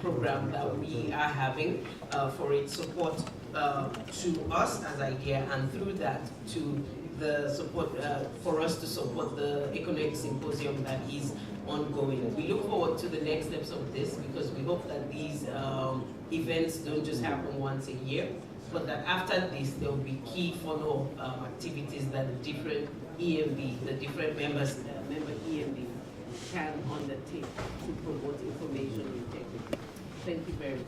program that we are having for its support to us as IDEA, and through that to the support for us to support the ECONEC Symposium that is ongoing. We look forward to the next steps of this because we hope that these events don't just happen once a year, but that after this there will be key follow-up activities that the different EMB, the different member EMB can undertake to promote information integrity. Thank you very much.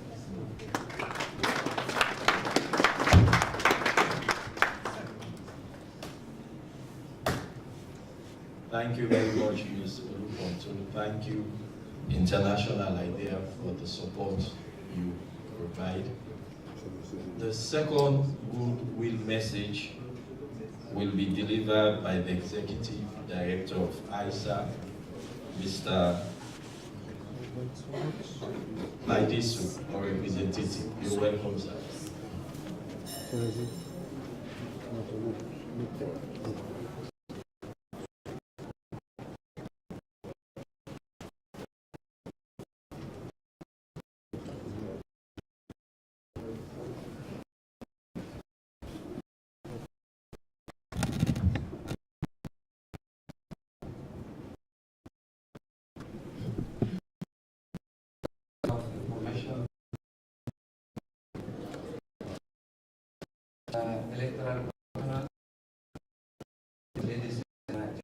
Thank you very much, Ms. Olufonto. Thank you, International IDEA, for the support you provide. The second goodwill message will be delivered by the Executive Director of ISA, Mr. Laidisu, or representative. You're welcome, sir. Electoral ladies and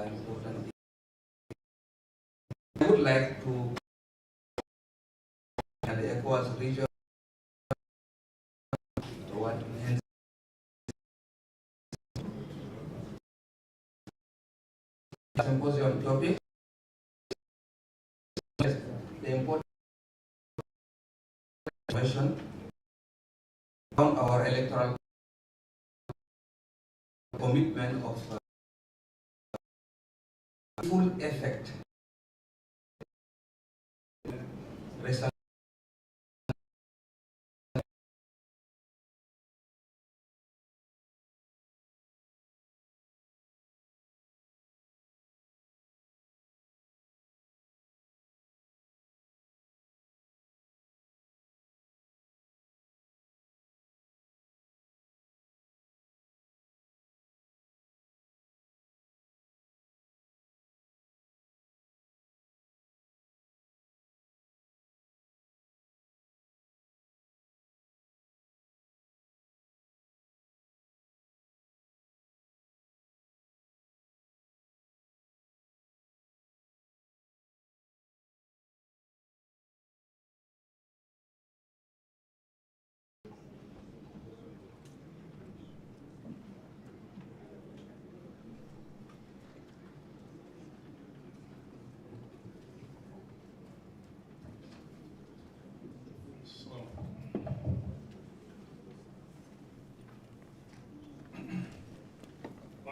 important. I would like to the ECOWAS region what means symposium topic the important question on our electoral commitment of full effect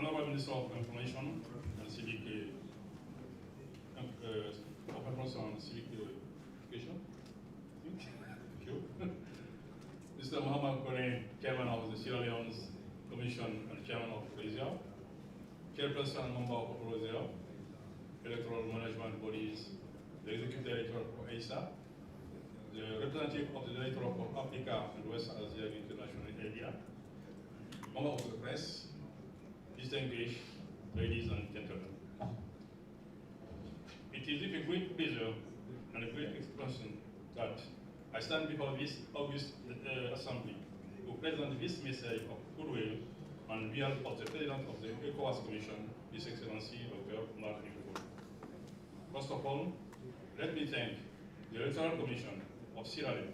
Honorable Minister of Information and Civic Information and Civic Education. Thank you. Mr. Muhammad Kone, Chairman of the Sierra Leone's Commission and Chairman of Asia, Chairperson and Member of Asia, Electoral Management Bodies, the Executive Director of ASA, the representative of the Director of Africa and West Asia International Area, Member of the Press, distinguished ladies and gentlemen. It is with a great pleasure and a great expression that I stand before this august assembly to present this message of goodwill on behalf of the President of the ECOWAS Commission, His Excellency Dr. Mark Nicola. First of all, let me thank the Electoral Commission of Sierra Leone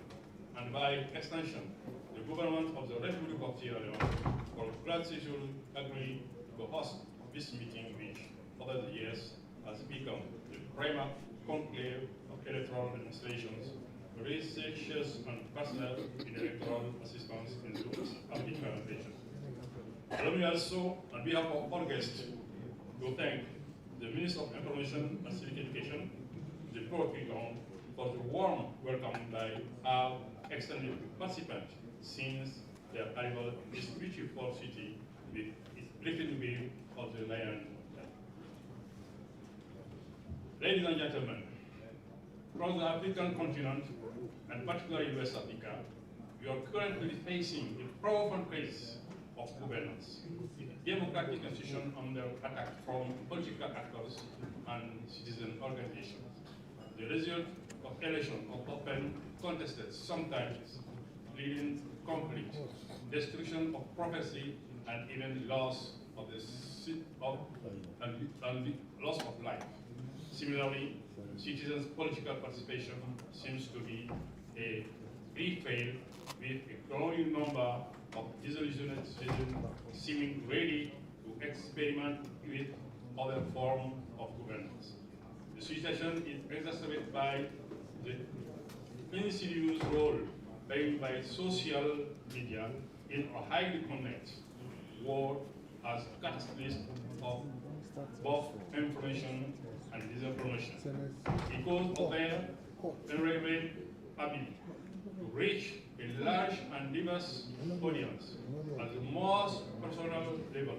and by extension the government of the Republic of Sierra Leone for graciously agreeing to host this meeting, which over the years has become the primary conclave of electoral administrations, researchers and personnel in electoral assistance in the African region. Allow me also, on behalf of all guests, to thank the Minister of Information and Civic Education, the Port Freetown, for the warm welcome by our extended participants since their arrival in this beautiful city with its breathing view of the Leone. Ladies and gentlemen, from the African continent, and particularly West Africa, we are currently facing a profound crisis of governance, with democratic institutions under attack from political actors and citizen organizations. The result of elections are often contested, sometimes leading to conflict, destruction of property, and even loss of loss of life. Similarly, citizens' political participation seems to be a big fail, with a growing number of disillusioned citizens seeming ready to experiment with other forms of governance. The situation is exacerbated by the insidious role played by social media in a highly connected world as catalyst of both information and disinformation, because of their irregular ability to reach a large and diverse audience at the most personal level.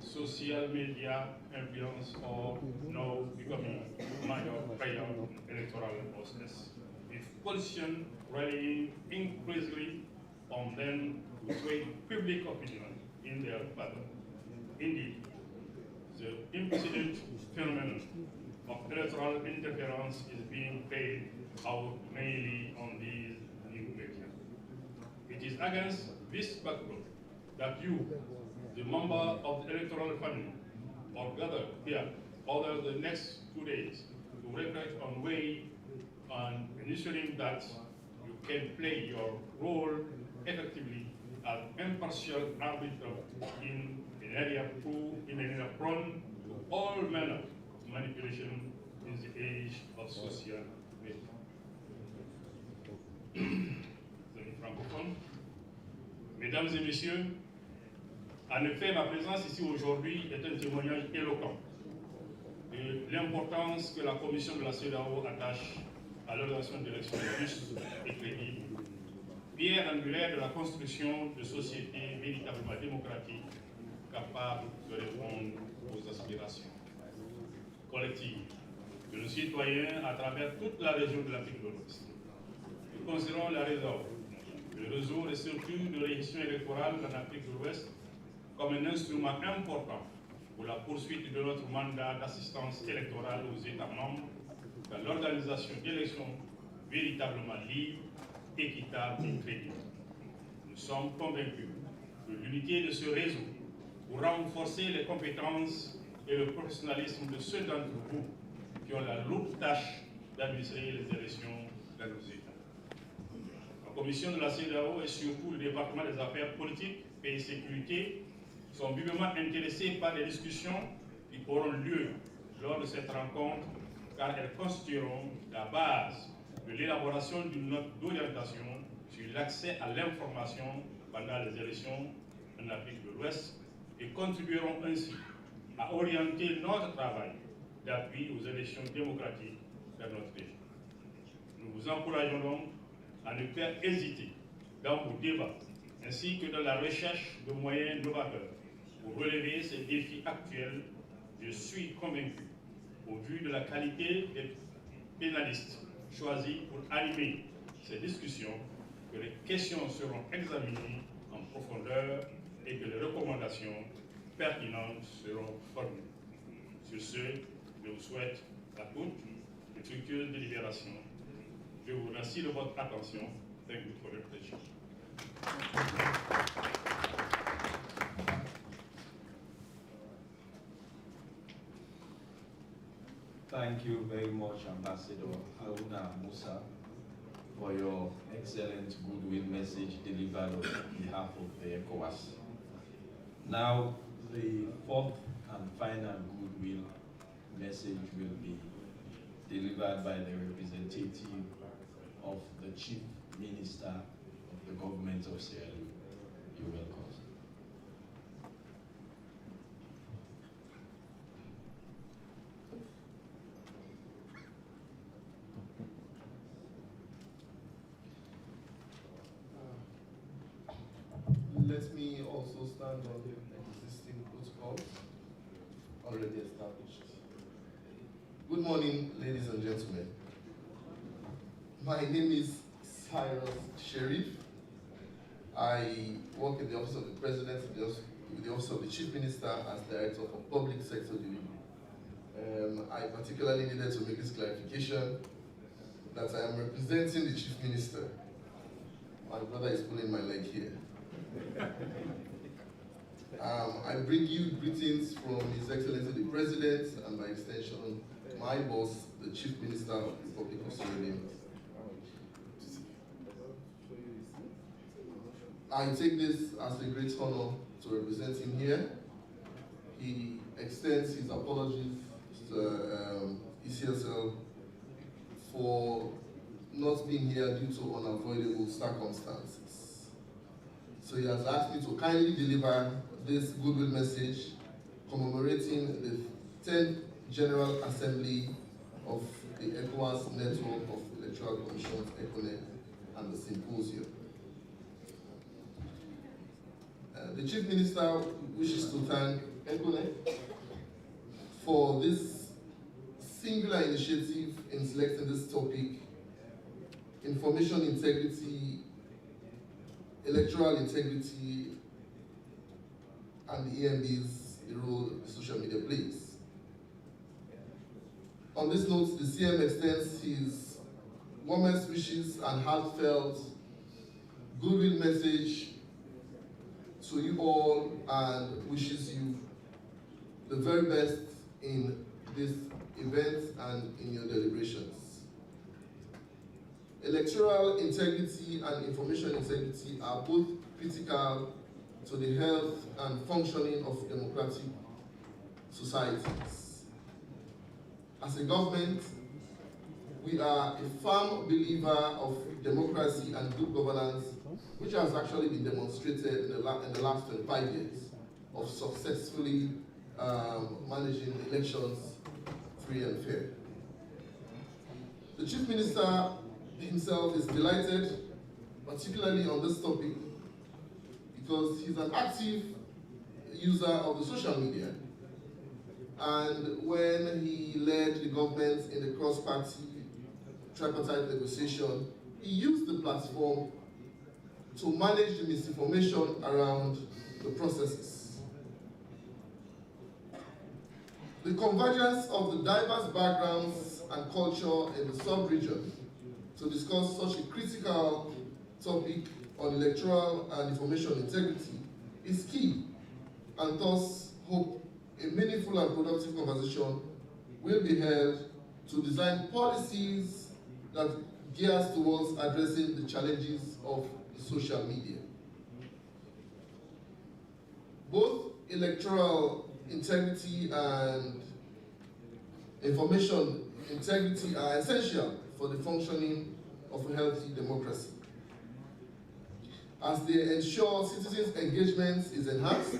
Social media influence are now becoming a major player in electoral process, with politicians relying increasingly on them to sway public opinion in their favor. Indeed, the unprecedented phenomenon of electoral interference is being played out mainly on these new media. It is against this backdrop that you, the member of the electoral family, are gathered here over the next 2 days to reflect on way on ensuring that you can play your role effectively as impartial arbiter in an area prone to all manner of manipulation in the age of social media. Amis francophones, mesdames et messieurs, en effet, ma présence ici aujourd'hui est un témoignage éloquent de l'importance que la commission de la CEDEAO attache à l'organisation d'élections justes et crédibles, pierre angulaire de la construction de sociétés véritablement démocratiques capables de répondre aux aspirations collectives de nos citoyens à travers toute la région de l'Afrique de l'Ouest. Nous considérons la réserve, le réseau des structures de gestion électorale en Afrique de l'Ouest comme un instrument important pour la poursuite de notre mandat d'assistance électorale aux États membres dans l'organisation d'élections véritablement libres, équitables et crédibles. Nous sommes convaincus de l'unité de ce réseau pour renforcer les compétences et le professionnalisme de ceux d'entre vous qui ont la lourde tâche d'administrer les élections dans nos États. La commission de la CEDEAO et surtout le département des affaires politiques, paix et sécurité sont vivement intéressés par les discussions qui auront lieu lors de cette rencontre, car elles constitueront la base de l'élaboration d'une note d'orientation sur l'accès à l'information pendant les élections en Afrique de l'Ouest et contribueront ainsi à orienter notre travail d'appui aux élections démocratiques dans notre région. Nous vous encourageons donc à ne pas hésiter dans vos débats ainsi que dans la recherche de moyens novateurs pour relever ces défis actuels. Je suis convaincu, au vu de la qualité des pénalistes choisis pour animer ces discussions, que les questions seront examinées en profondeur et que les recommandations pertinentes seront formulées. Sur ce, je vous souhaite à toutes une fructueuse délibération. Je vous remercie de votre attention. Thank you for your attention. Thank you very much, Ambassador Haruna Musa, for your excellent goodwill message delivered on behalf of the ECOWAS. Now, the fourth and final goodwill message will be delivered by the representative of the Chief Minister of the Government of Sierra Leone. You're welcome. let me also stand on the existing protocols already established. Good morning, ladies and gentlemen. My name is Cyrus Sheriff. I work in the Office of the President, with the Office of the Chief Minister as Director for Public Sector Delivery. I particularly needed to make this clarification that I am representing the Chief Minister. My brother is pulling my leg here. I bring you greetings from His Excellency the President and by extension my boss, the Chief Minister of the Republic of Sierra Leone. I take this as a great honor to represent him here. He extends his apologies to ECSL for not being here due to unavoidable circumstances. So he has asked me to kindly deliver this goodwill message commemorating the 10th General Assembly of the ECOWAS Network of Electoral Commissions, ECONEC, and the Symposium. The Chief Minister wishes to thank ECONEC for this singular initiative in selecting this topic: information integrity, electoral integrity, and the EMB's role social media plays. On this note, the CM extends his warmest wishes and heartfelt goodwill message to you all and wishes you the very best in this event and in your deliberations. Electoral integrity and information integrity are both critical to the health and functioning of democratic societies. As a government, we are a firm believer of democracy and good governance, which has actually been demonstrated in the last 25 years of successfully managing elections free and fair. The Chief Minister himself is delighted, particularly on this topic, because he's an active user of the social media. And when he led the government in the cross-party tripartite negotiation, he used the platform to manage the misinformation around the processes. The convergence of the diverse backgrounds and culture in the sub-region to discuss such a critical topic on electoral and information integrity is key, and thus hope a meaningful and productive conversation will be held to design policies that gears towards addressing the challenges of social media. Both electoral integrity and information integrity are essential for the functioning of a healthy democracy, as they ensure citizens' engagement is enhanced,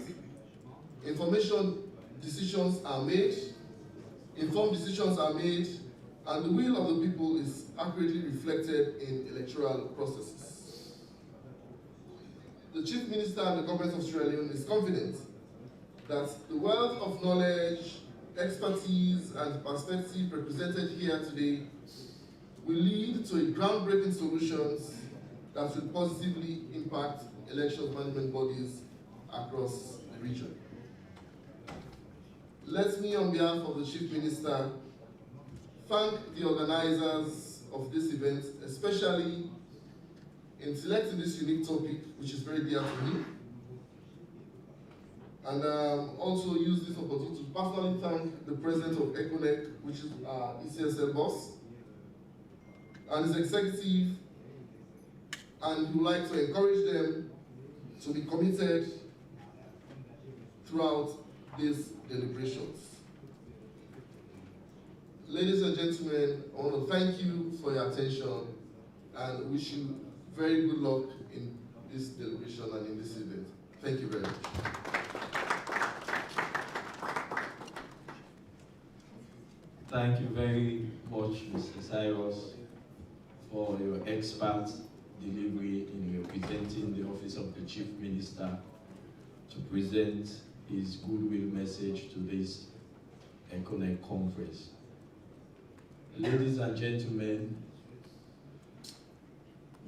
information decisions are made, informed decisions are made, and the will of the people is accurately reflected in electoral processes. The Chief Minister and the Government of Sierra Leone is confident that the wealth of knowledge, expertise, and perspective represented here today will lead to groundbreaking solutions that will positively impact elections management bodies across the region. Let me, on behalf of the Chief Minister, thank the organizers of this event, especially in selecting this unique topic, which is very dear to me. And also use this opportunity to personally thank the President of ECONEC, which is our ECSL boss, and his executive, and would like to encourage them to be committed throughout these deliberations. Ladies and gentlemen, I want to thank you for your attention and wish you very good luck in this deliberation and in this event. Thank you very much. Thank you very much, Mr. Cyrus, for your expert delivery in representing the Office of the Chief Minister to present his goodwill message to this ECONEC conference. Ladies and gentlemen,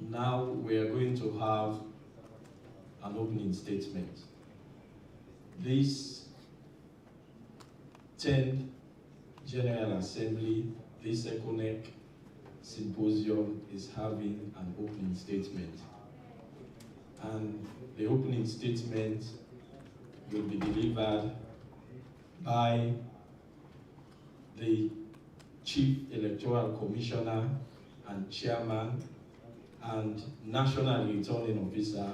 now we are going to have an opening statement. This 10th General Assembly, this ECONEC Symposium is having an opening statement. And the opening statement will be delivered by the Chief Electoral Commissioner and Chairman and National Returning Officer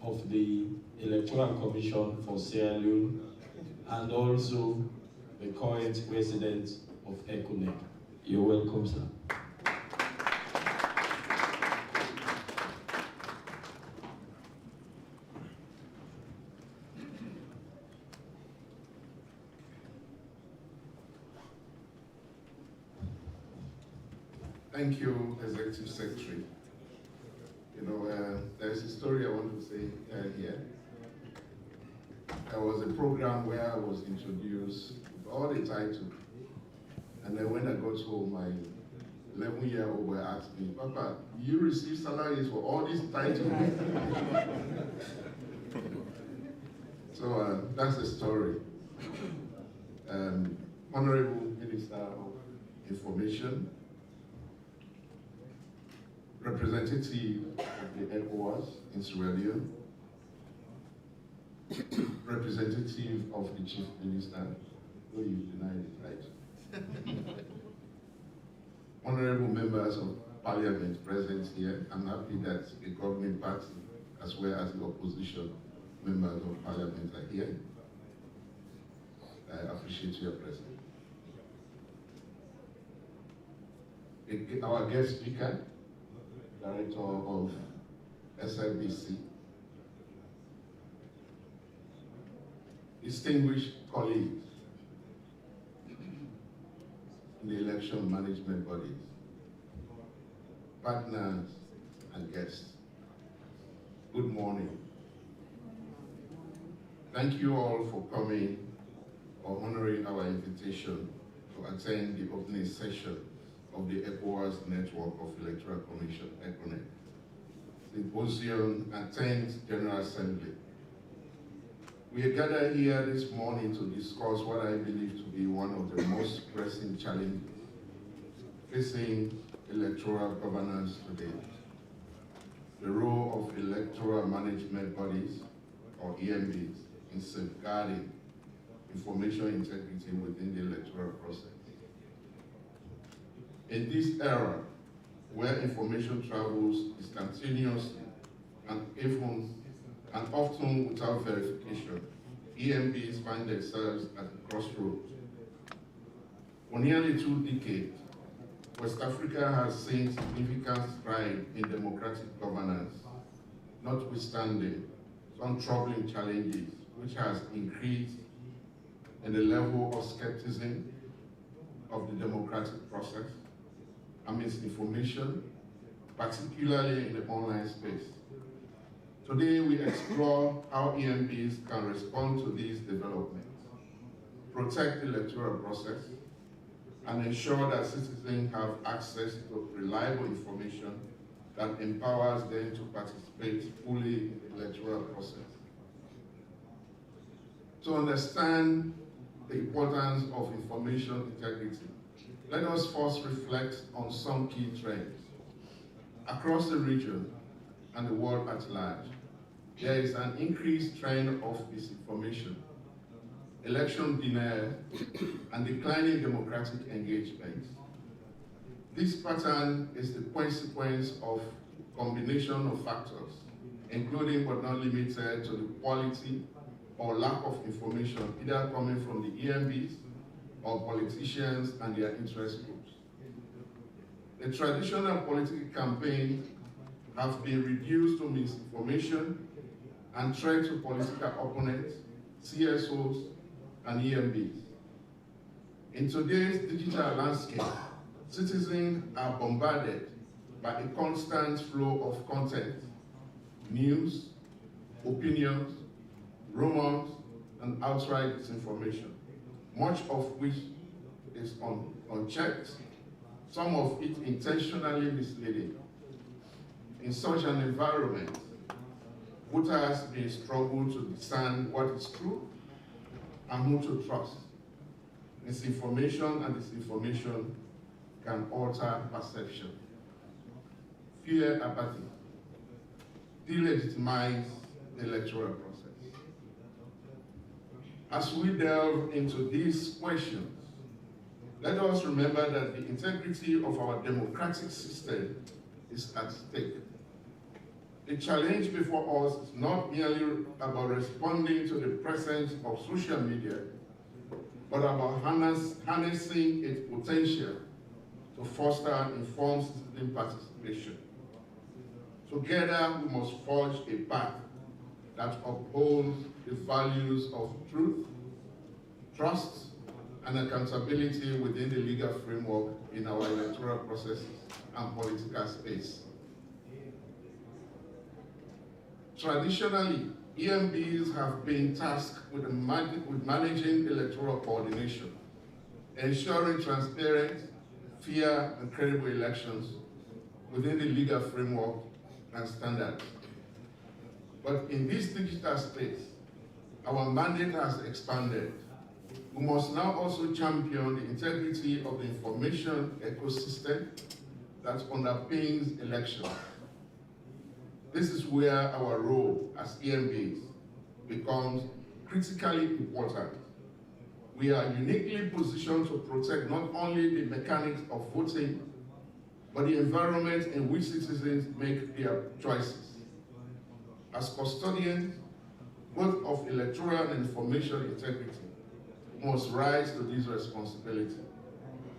of the Electoral Commission for Sierra Leone, and also the current President of ECONEC. You're welcome, sir. Thank you, Executive Secretary. You know, there's a story I want to say here. There was a program where I was introduced with all the titles, and then when I got home, my 11-year-old boy asked me, "Papa, you receive salaries for all these titles?" So that's the story. Honorable Minister of Information, representative of the ECOWAS in Sierra Leone, representative of the Chief Minister, though you denied it, right? Honorable members of Parliament present here, I'm happy that the government party as well as the opposition members of Parliament are here. I appreciate your presence. Our guest speaker, Director of SIBC, distinguished colleagues in the election management bodies, partners and guests, good morning. Thank you all for coming or honoring our invitation to attend the opening session of the ECOWAS Network of Electoral Commission, ECONEC, Symposium and 10th General Assembly. We are gathered here this morning to discuss what I believe to be one of the most pressing challenges facing electoral governance today: the role of electoral management bodies, or EMBs, in safeguarding information integrity within the electoral process. In this era, where information travels instantaneously and often without verification, EMBs find themselves at a crossroads. For nearly 2 decades, West Africa has seen significant strides in democratic governance, notwithstanding some troubling challenges, which has increased in the level of skepticism of the democratic process and misinformation, particularly in the online space. Today, we explore how EMBs can respond to these developments, protect the electoral process, and ensure that citizens have access to reliable information that empowers them to participate fully in the electoral process. To understand the importance of information integrity, let us first reflect on some key trends. Across the region and the world at large, there is an increased trend of disinformation, election denial, and declining democratic engagement. This pattern is the consequence of a combination of factors, including but not limited to the quality or lack of information either coming from the EMBs or politicians and their interest groups. The traditional political campaigns have been reduced to misinformation and threat to political opponents, CSOs, and EMBs. In today's digital landscape, citizens are bombarded by a constant flow of content, news, opinions, rumors, and outright disinformation, much of which is unchecked, some of it intentionally misleading. In such an environment, voters may struggle to discern what is true and who to trust. Misinformation and disinformation can alter perception. Fear apathy, delegitimize the electoral process. As we delve into these questions, let us remember that the integrity of our democratic system is at stake. The challenge before us is not merely about responding to the presence of social media, but about harnessing its potential to foster informed citizen participation. Together, we must forge a path that upholds the values of truth, trust, and accountability within the legal framework in our electoral processes and political space. Traditionally, EMBs have been tasked with managing electoral coordination, ensuring transparent, fair, and credible elections within the legal framework and standards. But in this digital space, our mandate has expanded. We must now also champion the integrity of the information ecosystem that underpins elections. This is where our role as EMBs becomes critically important. We are uniquely positioned to protect not only the mechanics of voting, but the environment in which citizens make their choices. As custodians, both of electoral and information integrity, must rise to this responsibility,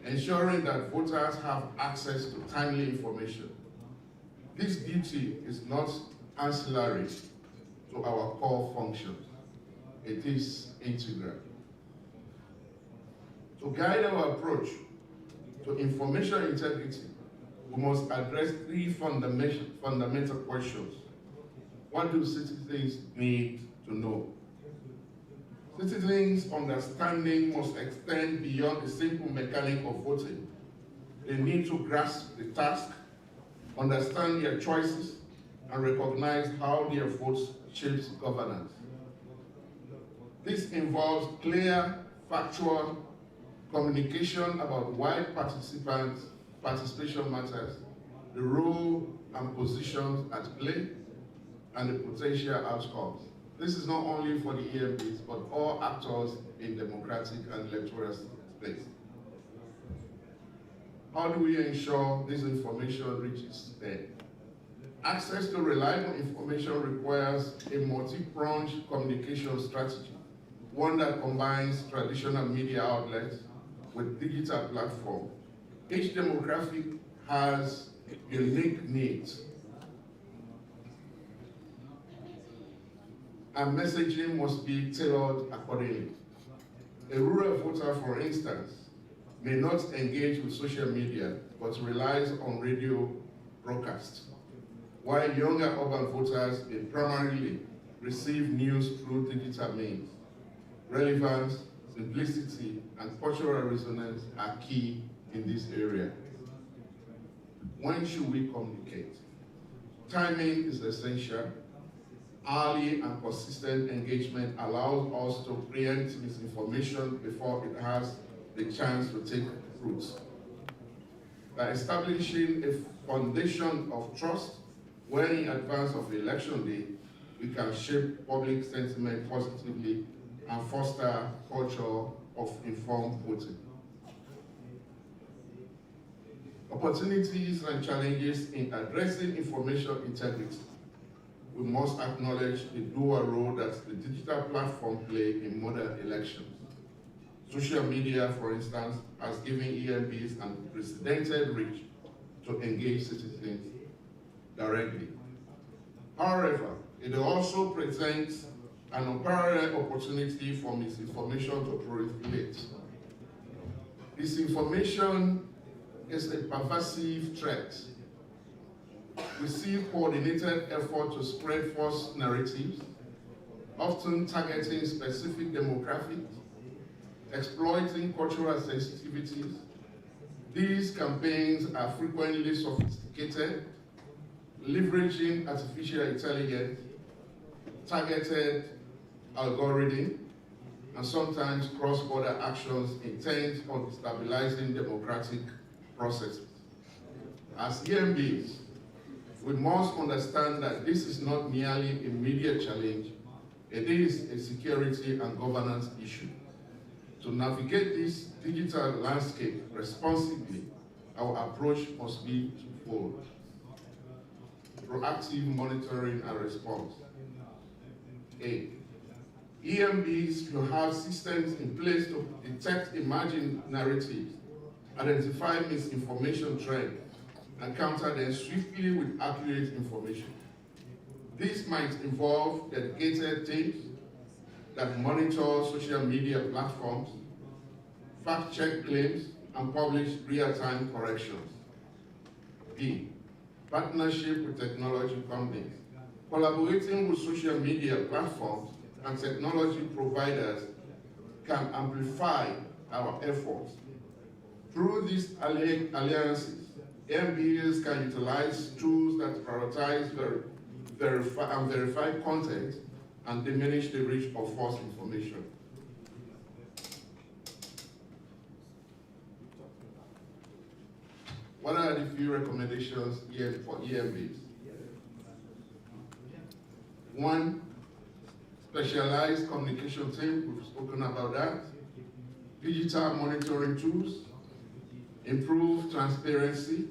ensuring that voters have access to timely information. This duty is not ancillary to our core functions. It is integral. To guide our approach to information integrity, we must address three fundamental questions. What do citizens need to know? Citizens' understanding must extend beyond the simple mechanic of voting. They need to grasp the task, understand their choices, and recognize how their votes shapes governance. This involves clear, factual communication about why participation matters, the role and positions at play, and the potential outcomes. This is not only for the EMPs, but all actors in democratic and electoral space. How do we ensure this information reaches them? Access to reliable information requires a multi-pronged communication strategy, one that combines traditional media outlets with digital platforms. Each demographic has unique needs, and messaging must be tailored accordingly. A rural voter, for instance, may not engage with social media, but relies on radio broadcasts, while younger urban voters may primarily receive news through digital means. Relevance, simplicity, and cultural resonance are key in this area. When should we communicate? Timing is essential. Early and consistent engagement allows us to preempt misinformation before it has the chance to take root. By establishing a foundation of trust well in advance of election day, we can shape public sentiment positively and foster a culture of informed voting. Opportunities and challenges in addressing information integrity. We must acknowledge the dual role that the digital platform play in modern elections. Social media, for instance, has given EMPs an unprecedented reach to engage citizens directly. However, it also presents an unparalleled opportunity for misinformation to proliferate. Disinformation is a pervasive threat we see coordinated effort to spread false narratives, often targeting specific demographics, exploiting cultural sensitivities. These campaigns are frequently sophisticated, leveraging artificial intelligence, targeted algorithms, and sometimes cross-border actions intent on destabilizing democratic processes. As EMBs, we must understand that this is not merely a media challenge, it is a security and governance issue. To navigate this digital landscape responsibly, our approach must be twofold. Proactive monitoring and response. A. EMBs will have systems in place to detect emerging narratives, identify misinformation trends, and counter them swiftly with accurate information. This might involve dedicated teams that monitor social media platforms, fact-check claims, and publish real-time corrections. B. Partnership with technology companies. Collaborating with social media platforms and technology providers can amplify our efforts. Through these alliances, MBAs can utilize tools that prioritize verify content and diminish the reach of false information. What are the few recommendations here for EMBs? 1, specialized communication team, we've spoken about that. Digital monitoring tools, improve transparency,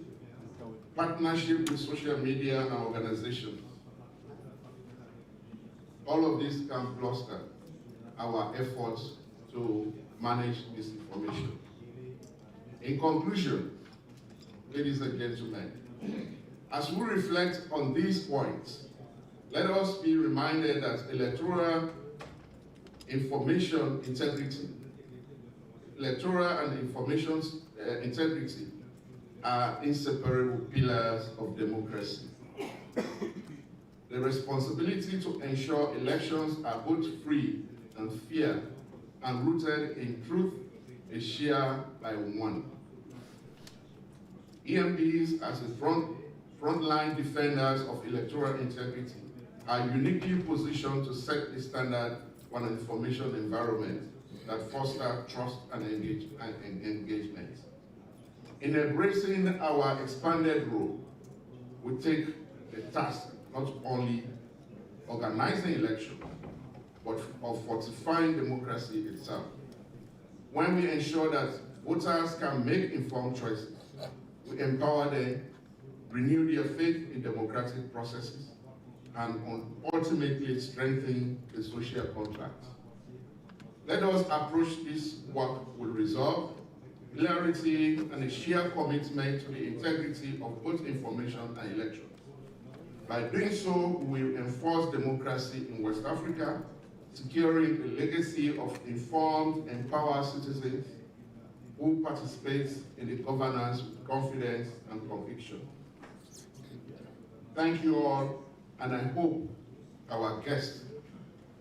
partnership with social media and organizations. All of this can bolster our efforts to manage this information. In conclusion, ladies and gentlemen, as we reflect on these points, let us be reminded that electoral information integrity, electoral and information integrity are inseparable pillars of democracy. The responsibility to ensure elections are both free and fair and rooted in truth is shared by one. EMBs, as the frontline defenders of electoral integrity, are uniquely positioned to set the standard for an information environment that fosters trust and engagement. In embracing our expanded role, we take the task not only organizing elections, but of fortifying democracy itself. When we ensure that voters can make informed choices, we empower them, renew their faith in democratic processes, and ultimately strengthen the social contract. Let us approach this work with resolve, clarity, and a shared commitment to the integrity of both information and elections. By doing so, we will enforce democracy in West Africa, securing a legacy of informed, empowered citizens who participate in the governance with confidence and conviction. Thank you all, and I hope our guests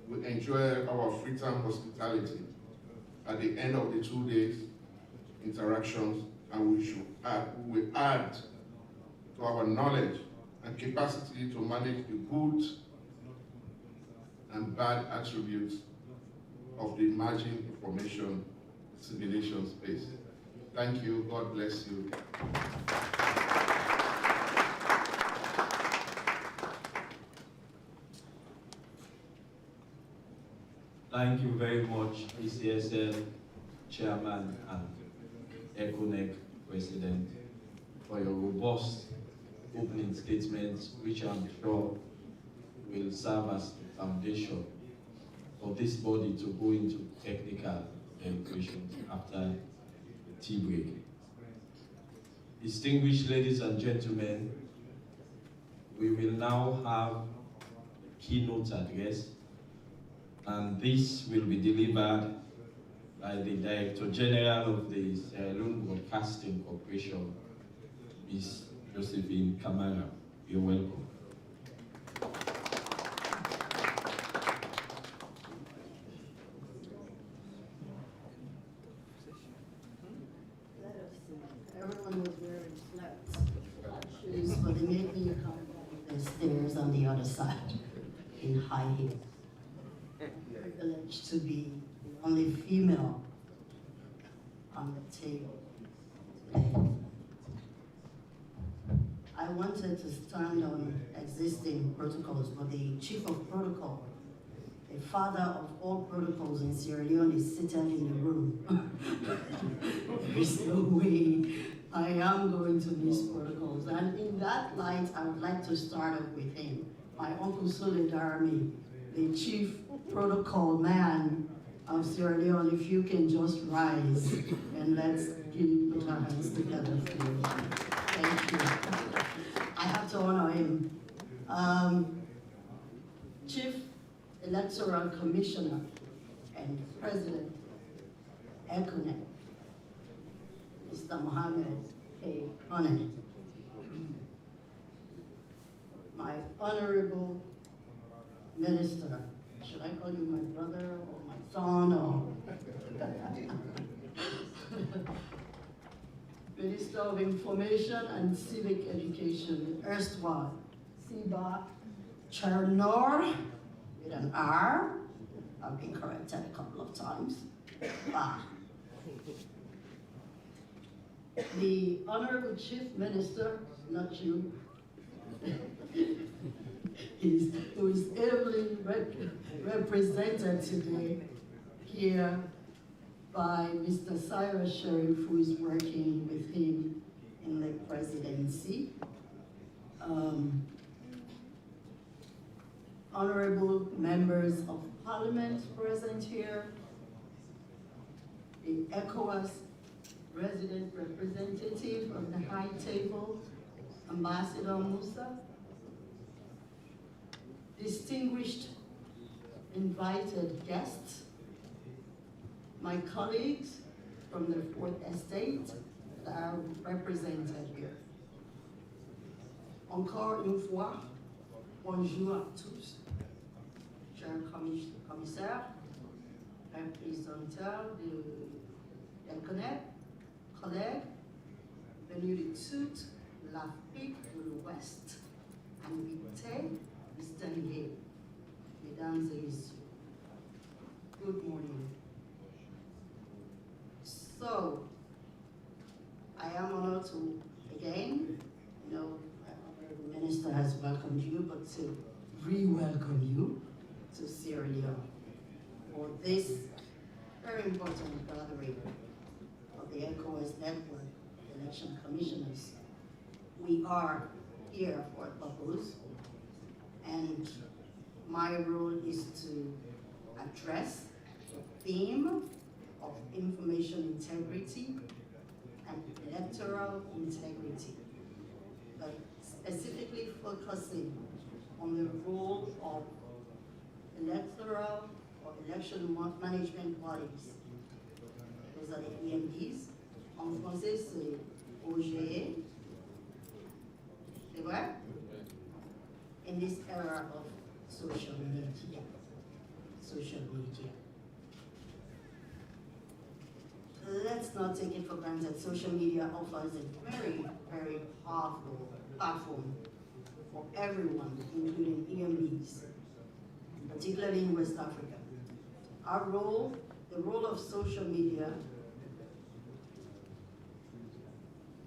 will enjoy our Freetown hospitality at the end of the 2 days interactions, and we will add to our knowledge and capacity to manage the good and bad attributes of the emerging information dissemination space. Thank you. God bless you. Thank you very much, ECSL Chairman and ECONEC President, for your robust opening statements, which I'm sure will serve as the foundation for this body to go into technical deliberations after the tea break. Distinguished ladies and gentlemen, we will now have a keynote address, and this will be delivered by the Director General of the Sierra Leone Broadcasting Corporation, Ms. Josephine Kamara. You're welcome. Everyone was wearing flats, shoes, but they made me come down the stairs on the other side in high heels. Privileged to be the only female on the table today. I wanted to stand on existing protocols, but the chief of protocol, the father of all protocols in Sierra Leone, is seated in the room. There's no way I am going to miss protocols. And in that light, I would like to start off with him, my Uncle Solidarmi, the chief protocol man of Sierra Leone. If you can just rise and let's put our hands together for you. Thank you. I have to honor him. Chief Electoral Commissioner and President ECONEC, Mr. Mohammed A. Honey. My honorable minister, should I call you my brother or my son or? Minister of Information and Civic Education, erstwhile, Siba Chernor, with an R. I've been corrected a couple of times. The Honorable Chief Minister, not you, who is ably represented today here by Mr. Cyrus Sheriff, who is working with him in the presidency. Honorable members of parliament present here, the ECOWAS resident representative of the High Table, Ambassador Musa, distinguished invited guests, my colleagues from the Fourth Estate that are represented here. Encore une fois, bonjour à tous. Cher commissaire, représentant de ECONEC, collègues, venus de toute l'Afrique de l'Ouest, invités distingués, mesdames et messieurs. Good morning. So, I am honored to, again, the minister has welcomed you, but to re-welcome you to Sierra Leone for this very important gathering of the ECOWAS Network of Election Commissioners. We are here for a purpose, and my role is to address the theme of information integrity and electoral integrity, but specifically focusing on the role of electoral or election management bodies. Those are the EMDs. En français, c'est OGE. C'est vrai? In this era of social media. Let's not take it for granted. Social media offers a very, very powerful platform for everyone, including EMBs, particularly in West Africa. Our role, the role of social media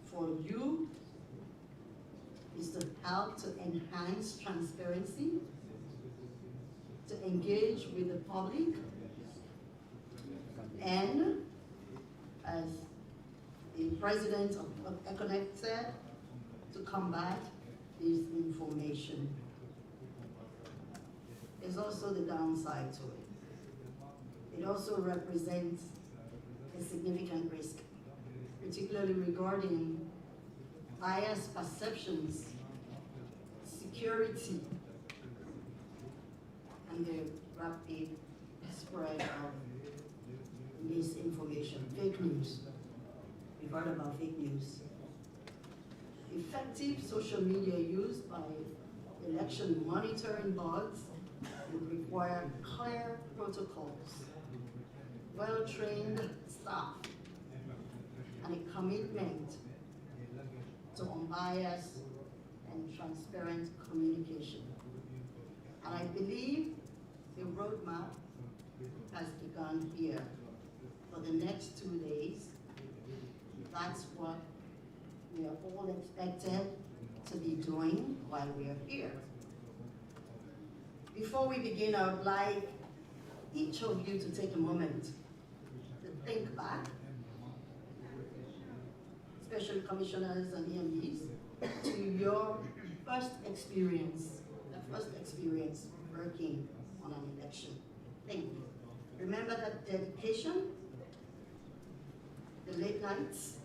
for you is to help to enhance transparency, to engage with the public, and as the president of ECONEC said, to combat disinformation. There's also the downside to it. It also represents a significant risk, particularly regarding bias perceptions, security, and the rapid spread of misinformation, fake news. We've heard about fake news. effective social media use by election monitoring boards would require clear protocols, well-trained staff, and a commitment to unbiased and transparent communication. And I believe the roadmap has begun here. For the next 2 days, that's what we are all expected to be doing while we are here. Before we begin, I would like each of you to take a moment to think back, especially commissioners and EMDs, to your first experience, working on an election. Think. Remember that dedication, the late nights,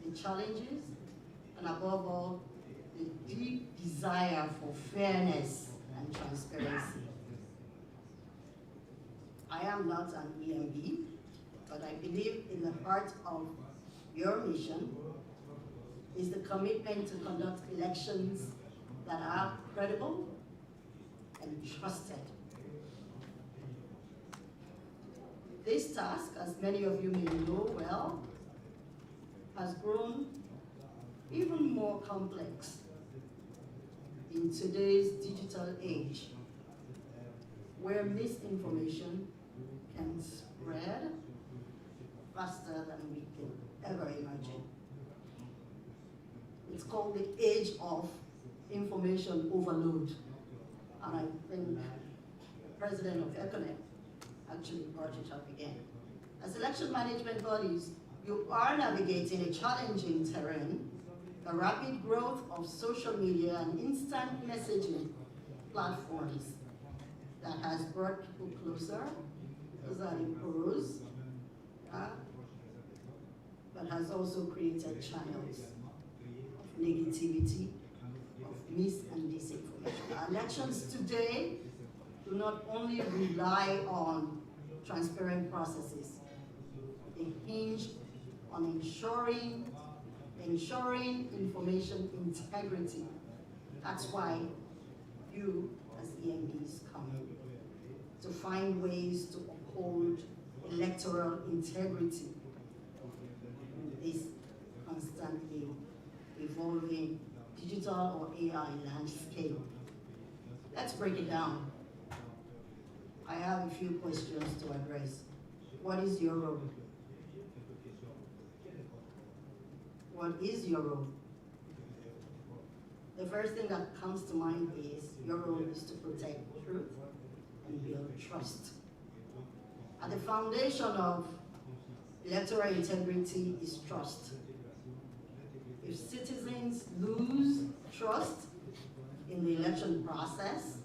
the challenges, and above all, the deep desire for fairness and transparency. I am not an EMB, but I believe in the heart of your mission is the commitment to conduct elections that are credible and trusted. This task, as many of you may know well, has grown even more complex in today's digital age, where misinformation can spread faster than we could ever imagine. It's called the age of information overload. And I think the president of ECONEC actually brought it up again. As election management bodies, you are navigating a challenging terrain, the rapid growth of social media and instant messaging platforms that has brought people closer. Those are the pros, but has also created channels of negativity, of mis and disinformation. Our elections today do not only rely on transparent processes, they hinge on ensuring information integrity. That's why you, as EMBs, come in to find ways to uphold electoral integrity in this constantly evolving digital or AI landscape. Let's break it down. I have a few questions to address. What is your role? What is your role? The first thing that comes to mind is your role is to protect truth and build trust. At the foundation of electoral integrity is trust. If citizens lose trust in the election process,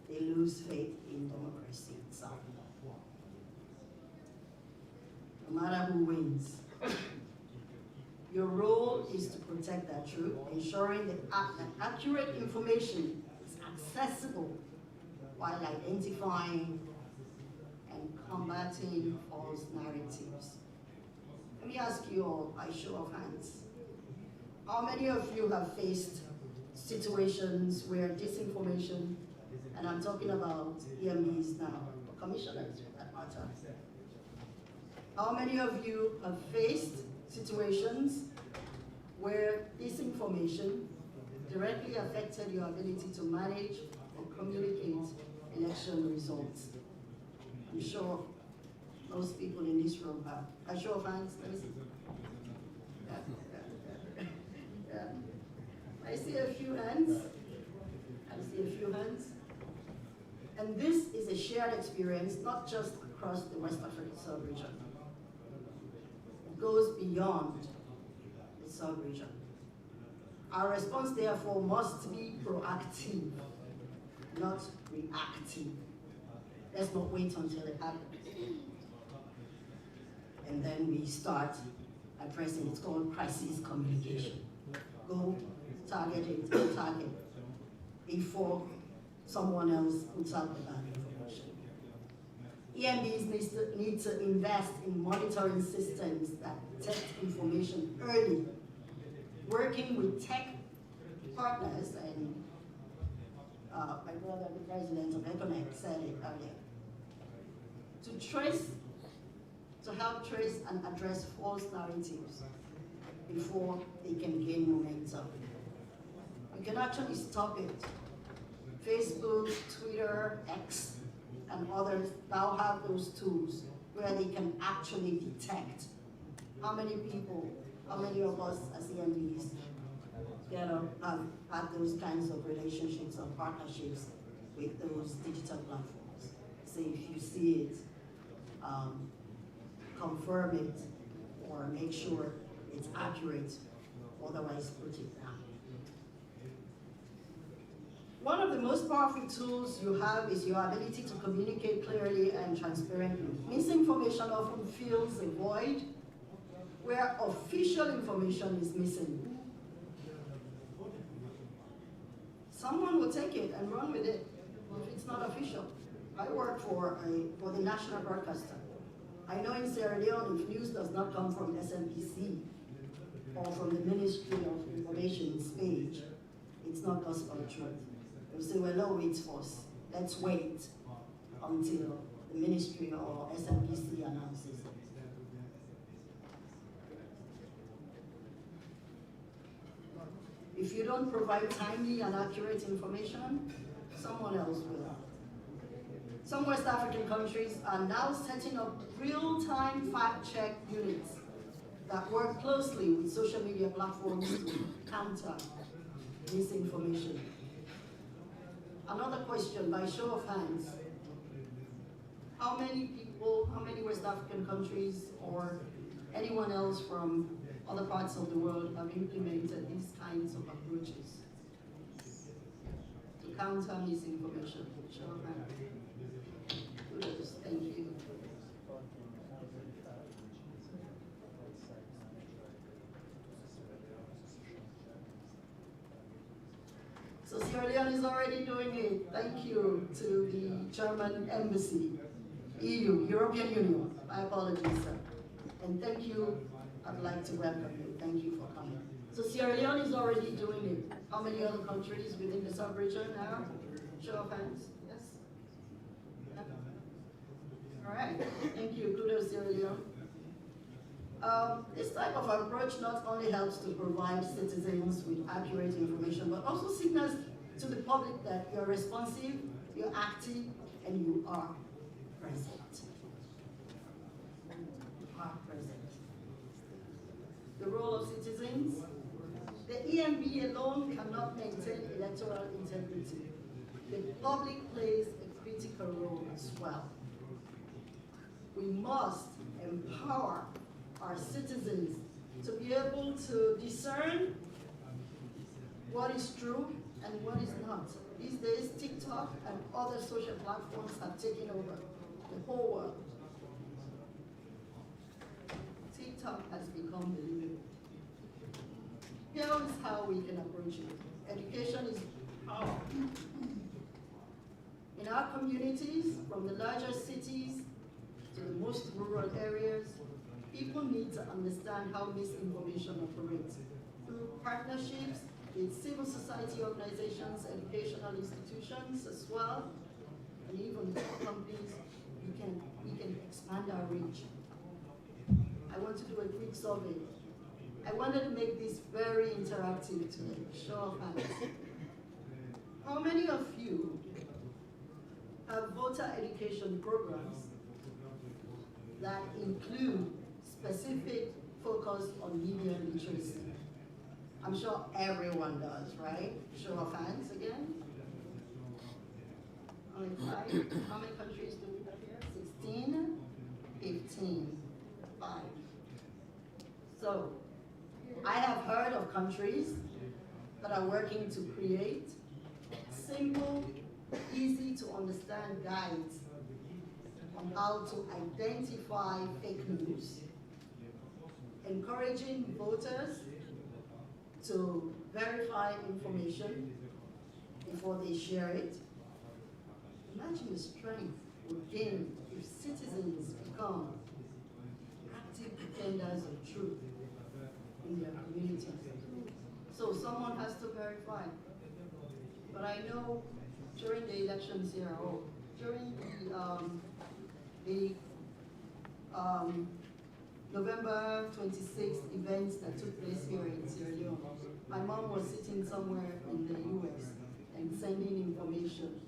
they lose faith in democracy itself. No matter who wins, your role is to protect that truth, ensuring that accurate information is accessible while identifying and combating false narratives. Let me ask you all, by show of hands, how many of you have faced situations where disinformation, and I'm talking about EMEs now, or commissioners for that matter, how many of you have faced situations where disinformation directly affected your ability to manage or communicate election results? I'm sure most people in this room have. A show of hands, let me see. Yeah. I see a few hands. And this is a shared experience, not just across the West African sub-region. It goes beyond the sub-region. Our response, therefore, must be proactive, not reactive. Let's not wait until it happens. And then we start addressing, it's called crisis communication. Go target it, before someone else puts out the bad information. EMBs need to invest in monitoring systems that detect information early, working with tech partners, and my brother, the president of ECONEC, said it earlier, to help trace and address false narratives before they can gain momentum. You can actually stop it. Facebook, Twitter, X, and others now have those tools where they can actually detect how many people, how many of us as EMBs have had those kinds of relationships or partnerships with those digital platforms. So if you see it, confirm it or make sure it's accurate, otherwise put it down. One of the most powerful tools you have is your ability to communicate clearly and transparently. Misinformation often fills a void where official information is missing. Someone will take it and run with it if it's not official. I work for the national broadcaster. I know in Sierra Leone, if news does not come from SMPC or from the Ministry of Information's page, it's not gospel truth. They'll say, well, no, wait first. Let's wait until the Ministry or SMPC announces it. If you don't provide timely and accurate information, someone else will. Some West African countries are now setting up real-time fact-check units that work closely with social media platforms to counter misinformation. Another question, by show of hands, how many people, how many West African countries or anyone else from other parts of the world have implemented these kinds of approaches to counter misinformation? Show of hands. Kudos, thank you. So Sierra Leone is already doing it. Thank you to the German Embassy, EU, European Union. My apologies, sir. And thank you, I'd like to welcome you. Thank you for coming. So Sierra Leone is already doing it. How many other countries within the sub-region now? Show of hands, yes? Yeah. All right, thank you, kudos Sierra Leone. This type of approach not only helps to provide citizens with accurate information, but also signals to the public that you're responsive, you're active, and you are present. You are present. The role of citizens. The EMB alone cannot maintain electoral integrity. The public plays a critical role as well. We must empower our citizens to be able to discern what is true and what is not. These days, TikTok and other social platforms have taken over the whole world. TikTok has become the living. Here is how we can approach it. Education is power. In our communities, from the larger cities to the most rural areas, people need to understand how misinformation operates. Through partnerships with civil society organizations, educational institutions as well, and even companies, we can expand our reach. I want to do a quick survey. I wanted to make this very interactive today. Show of hands. How many of you have voter education programs that include specific focus on media literacy? I'm sure everyone does, right? Show of hands again. Only 5. How many countries do we have here? 16, 15, 5. So, I have heard of countries that are working to create simple, easy to understand guides on how to identify fake news, encouraging voters to verify information before they share it. Imagine the strength again, if citizens become active defenders of truth in their communities. So someone has to verify. But I know during the elections here, or during the November 26th events that took place here in Sierra Leone, my mom was sitting somewhere in the US and sending information.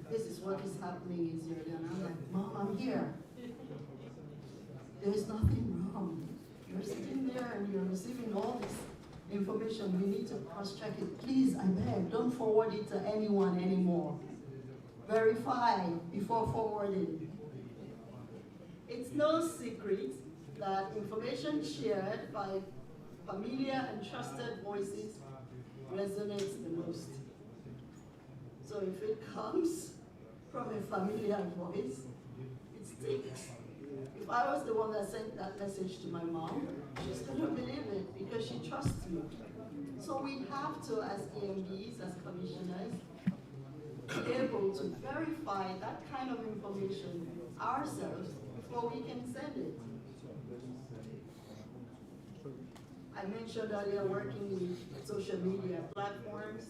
This is what is happening in Sierra Leone. I'm like, Mom, I'm here. There's nothing wrong. You're sitting there and you're receiving all this information. We need to cross-check it. Please, I beg, don't forward it to anyone anymore. Verify before forwarding. It's no secret that information shared by familiar and trusted voices resonates the most. So if it comes from a familiar voice, it sticks. If I was the one that sent that message to my mom, she's gonna believe it because she trusts me. So we have to, as EMBs, as commissioners, be able to verify that kind of information ourselves before we can send it. I mentioned earlier working with social media platforms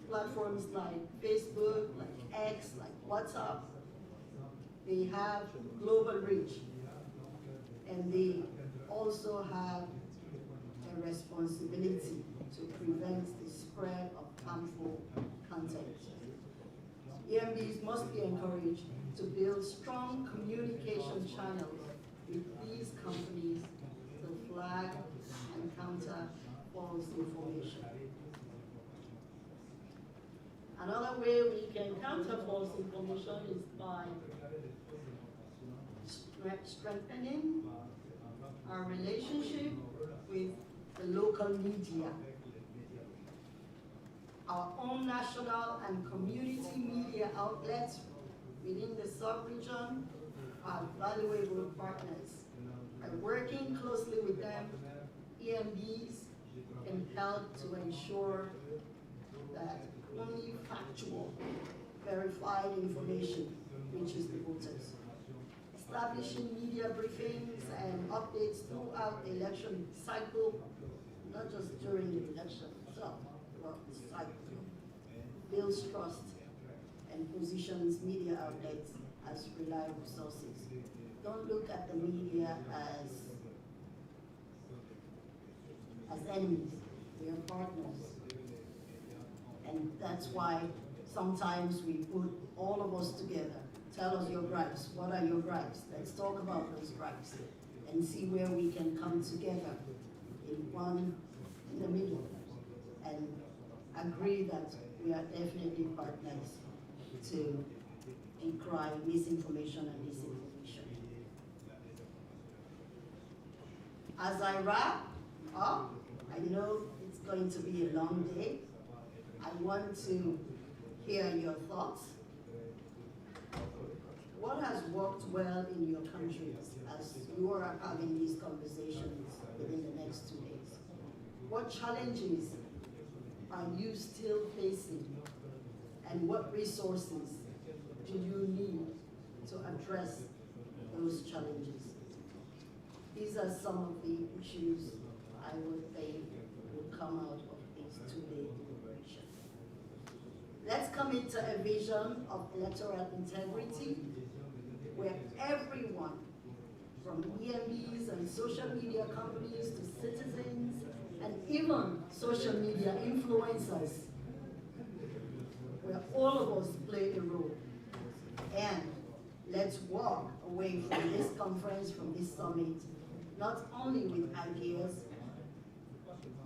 like Facebook, like X, like WhatsApp. They have global reach, and they also have a responsibility to prevent the spread of harmful content. EMBs must be encouraged to build strong communication channels with these companies to flag and counter false information. Another way we can counter false information is by strengthening our relationship with the local media. Our own national and community media outlets within the sub-region are valuable partners. By working closely with them, EMBs can help to ensure that only factual, verified information reaches the voters. Establishing media briefings and updates throughout the election cycle, not just during the election itself, but the cycle, builds trust and positions media outlets as reliable sources. Don't look at the media as enemies. We are partners. And that's why sometimes we put all of us together. Tell us your gripes. What are your gripes? Let's talk about those gripes and see where we can come together in the middle and agree that we are definitely partners to decry misinformation and disinformation. As I wrap up, I know it's going to be a long day. I want to hear your thoughts. What has worked well in your countries as you are having these conversations within the next 2 days? What challenges are you still facing? And what resources do you need to address those challenges? These are some of the issues I would think will come out of this 2-day deliberation. Let's commit to a vision of electoral integrity where everyone, from EMBs and social media companies to citizens and even social media influencers, where all of us play a role. And let's walk away from this conference, from this summit, not only with ideas,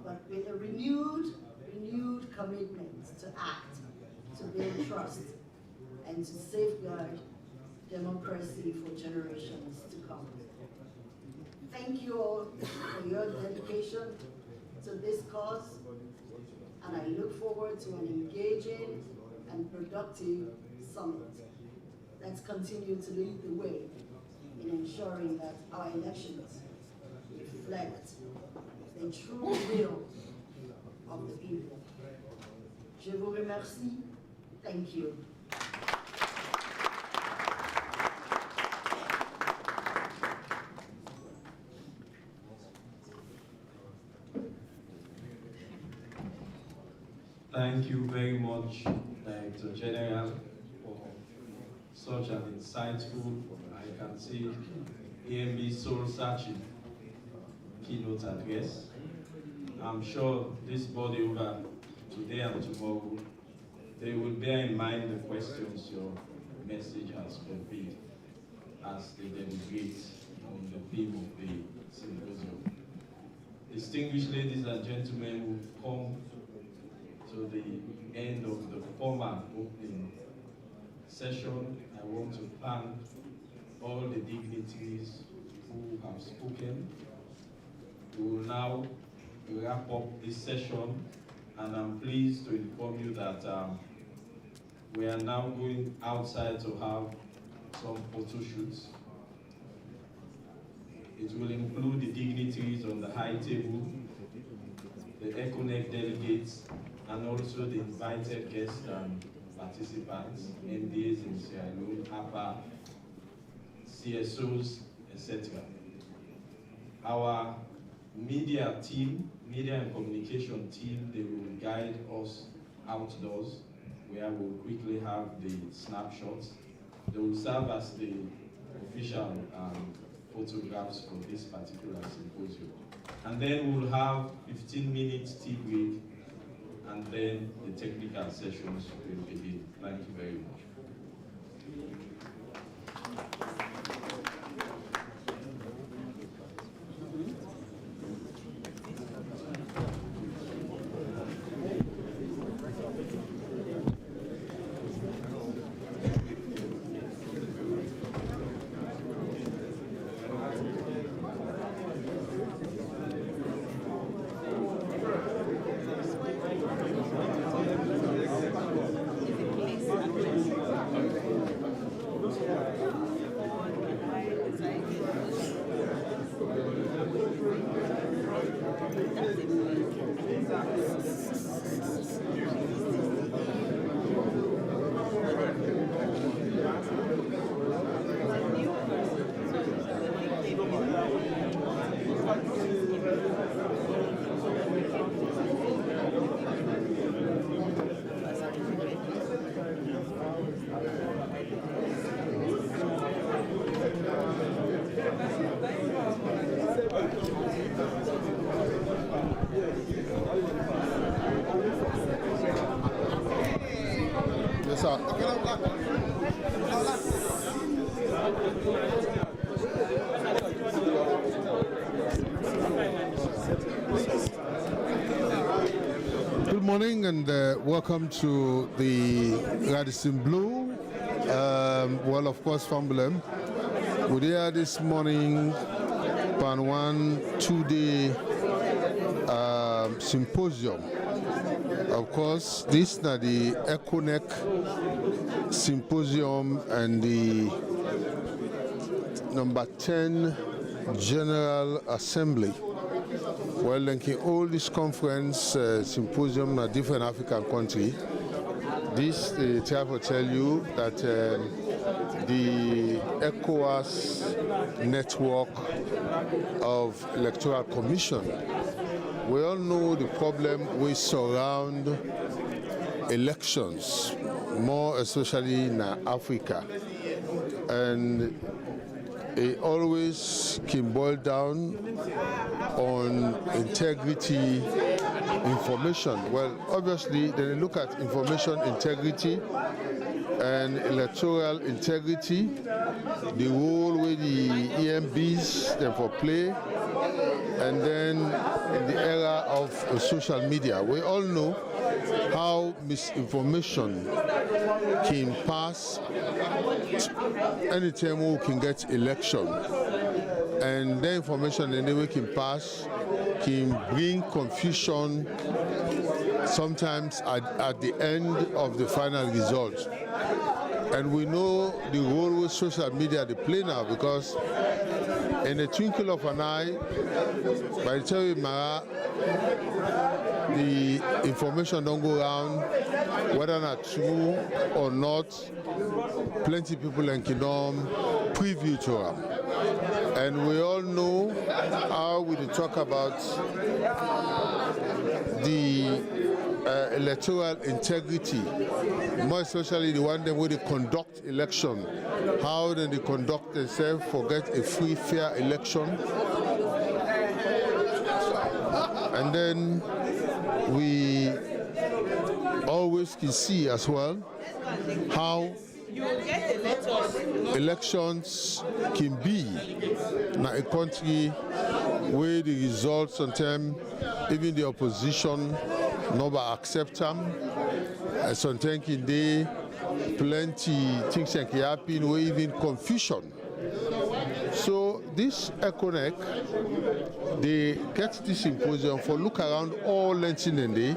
but with a renewed commitment to act, to build trust, and to safeguard democracy for generations to come. Thank you all for your dedication to this cause, and I look forward to an engaging and productive summit. Let's continue to lead the way in ensuring that our elections reflect the true will of the people. Je vous remercie. Thank you. Thank you very much, Director General, for such an insightful, I can see, AMB soul-searching keynote address. I'm sure this body over today and tomorrow, they will bear in mind the questions your message has conveyed as they deliberate on the theme of the symposium. Distinguished ladies and gentlemen, we've come to the end of the formal opening session. I want to thank all the dignitaries who have spoken. We will now wrap up this session, and I'm pleased to inform you that we are now going outside to have some photo shoots. It will include the dignitaries on the high table, the ECONEC delegates, and also the invited guests and participants, MDAs in Sierra Leone, APA, CSOs, etc. Our media team, media and communication team, they will guide us outdoors, where we'll quickly have the snapshots. They will serve as the official photographs for this particular symposium. And then we'll have 15 minutes tea break, and then the technical sessions will begin. Thank you very much. Yes, sir. Good morning and welcome to the Radisson Blue. Well, of course, Famblem. We're here this morning for one 2-day symposium. Of course, this is the ECONEC Symposium and the number 10 General Assembly. Well, linking all this conference symposium in different African countries. This try to tell you that the ECOWAS network of Electoral Commission. We all know the problem we surround elections, more especially in Africa. And it always can boil down on integrity information. Well, obviously, then you look at information integrity and electoral integrity, the role where the EMBs therefore play, and then in the era of social media. We all know how misinformation can pass anytime we can get election. And the information anyway can pass, can bring confusion sometimes at the end of the final result. And we know the role with social media they play now, because in a twinkle of an eye, by the time the information don't go around, whether not true or not, plenty people in Kingdom preview to them. And we all know how we talk about the electoral integrity, more especially the one that where they conduct election, how then they conduct themselves for get a free, fair election. And then we always can see as well how elections can be in a country where the results sometimes even the opposition never accept them. Sometimes can they plenty things that can happen where even confusion. So this ECONEC, they get this symposium for look around all lengths in the day,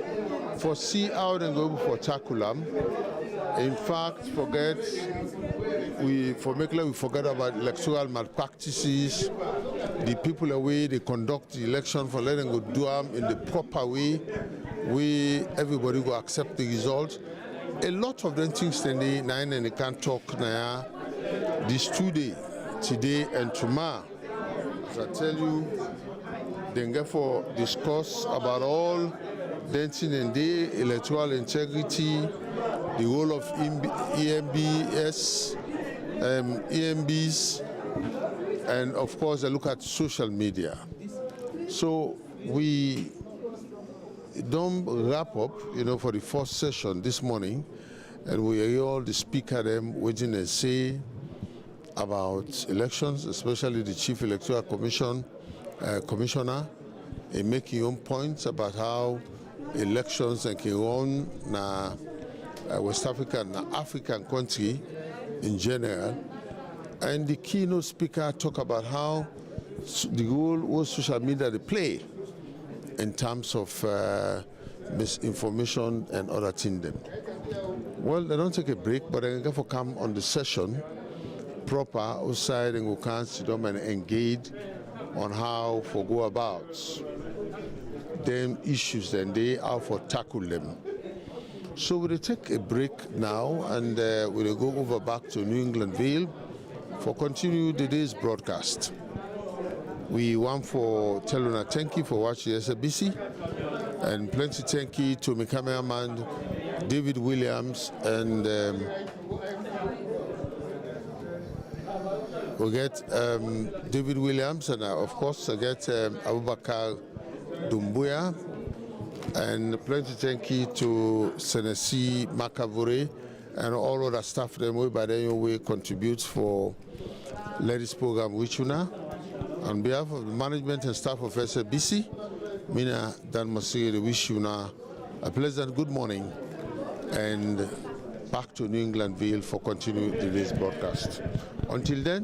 for see how they go for tackle them. In fact, we forget about electoral malpractices, the people away they conduct the election for letting go do them in the proper way, where everybody will accept the result. A lot of them things today, and they can't talk now. These 2 days, today and tomorrow, as I tell you, they get for discuss about all dancing and day, electoral integrity, the role of EMBs, and of course, I look at social media. So we don't wrap up, for the first session this morning, and we hear all the speaker them waiting and say about elections, especially the Chief Electoral Commissioner, in making own points about how elections can run na West African, African country in general. And the keynote speaker talk about how the role of social media they play in terms of misinformation and other things. Well, they don't take a break, but they can come on the session proper outside and go can sit down and engage on how to go about them issues and how to tackle them. So we'll take a break now and we'll go over back to New England Vale for continue today's broadcast. We want for telling thank you for watching SABC and plenty thank you to my cameraman David Williams and we get David Williams and of course I get Abubakar Dumbuya. And plenty thank you to Senesi Makavure and all other staff them way by their way contributes for ladies program Wichuna. On behalf of the management and staff of SABC, Mina Dan Masiri wish you now a pleasant good morning and back to New England Vale for continuing today's broadcast. Until then,